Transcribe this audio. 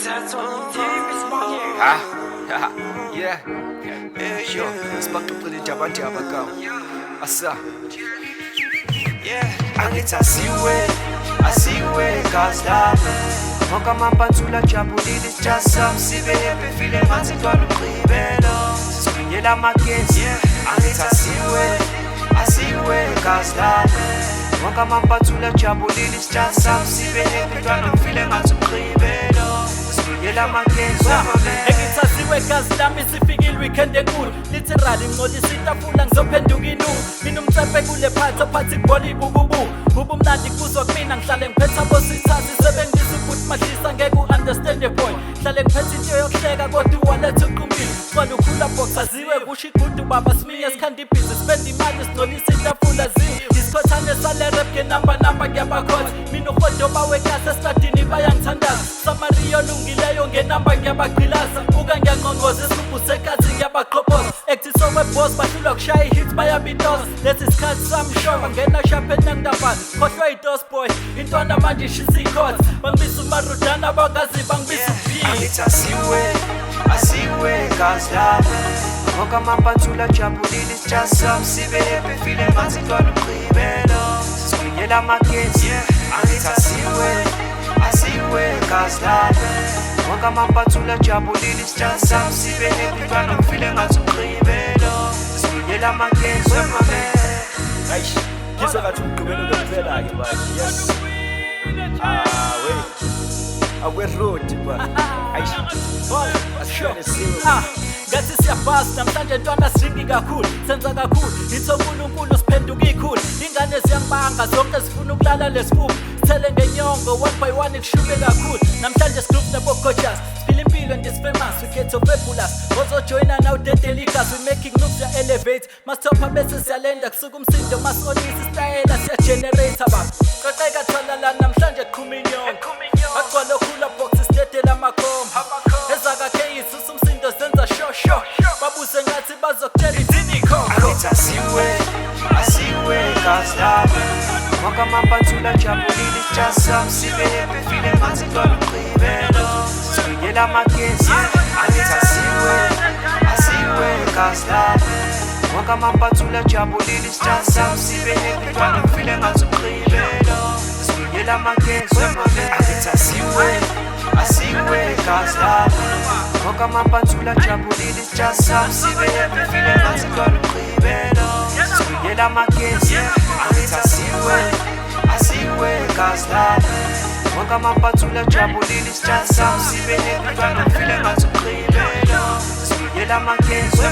Yeah, sure. Sibaxoxele nje abantu abakawo. Asa. Angithi asiwe gazi lami. Wonke amampansula ajabulile isijasi sami sibe happy feel engathi ntwana umgqibelo. Sisibuyela amagesi. Angithi asiwe gazi lami. Wonke amampansula ajabulile isijasi sami sibe happy ntwana feel engathi umgqibelo. Sisibuyela amagesi. Angithi asiwe gazi lami sifikile weekend enkulu. Literally ngcolisa itafula ngizophenduka inungu. Mina umcephe kule phathi ophathi ibhola ibububu. Ubumnandi kuzwa kumina ngihlale ngiphethe abosithathu sebengisa ukuthi madlisa ngeke u-understand the boy. Ngihlale ngiphethe into yokuhleka kodwa uwaletha uqumbile. Xwala ukhula box aziwe kusho igudu baba simiye sikhanda ibhizi spend imali sinolisa itafula ziwe. Isikhothane sale rap ngenamba ngiyabakhotha. Mina uhodoba wekasi esladini bayangithandaza. Samariya olungileyo ngenamba ngiyabagqilaza. Buka ngiyangqongqoza isibhu sekazi ngiyabaqhophoza. Ekuthiso weboss bahlulwa kushaya i-hits bayabitoza. Lesi sikhathi sami shoba ngena shapheni nangidabana. Khohlwa i-dos boy intwana manje ishisa ikhotha. Bangibisa umarudana bakazi bangibisa uphile. Angithi asiwe gazi lami. Wonke amampansula ajabulile isijasi sami sibe happy feel engathi ntwana umgqibelo. Sisibuyela amagesi. Angithi asiwe gazi lami. Wonke amampansula ajabulile isijasi sami sibe happy ntwana feel engathi umgqibelo. Sisibuyela amagesi. Aish, ngizwa ngathi umgqibelo kuphela-ke manje. Yes. Awe-road ba. Aish. Ngathi siyabhasa namhlanje ntwana sijingi kakhulu. Senza kakhulu itho uNkulunkulu siphenduka ikhulu. Ingane ziyangibanga zonke zifuna ukulala lesifuba. Sithele ngenyongo one by one ikushube kakhulu. Namhlanje sigroup nabo-gorgeous. Siphila impilo and is famous. We get fabulous. Ozojoyina now dedela igazi. We making moves ya elevate. Masithopha bese siyalenda kusuka umsindo masionisa isitayela siya-generate baba. Qoqeka tholala namhlanje qhuma inyongo. Agcwala okhula box sidedela amakhomba. Ezakakhe isusa umsindo senza sho. Babuze ngathi bazokutshela izini ikhokho. Angithi asiwe gazi lami. Wonke amampansula ajabulile isijasi sami sibe happy feel engathi ntwana umgqibelo. Sisibuyela amagesi. Angithi asiwe gazi lami. Wonke amampansula ajabulile isijasi sami sibe happy ntwana feel engathi umgqibelo. Sisibuyela amagesi. Angithi asiwe gazi lami. Wonke amampansula ajabulile isijasi sami sibe happy feel engathi ntwana umgqibelo. Sisibuyela amagesi. Angithi asiwe gazi lami. Wonke amampansula ajabulile isijasi sami sibe happy ntwana feel engathi umgqibelo. Sisibuyela amagesi.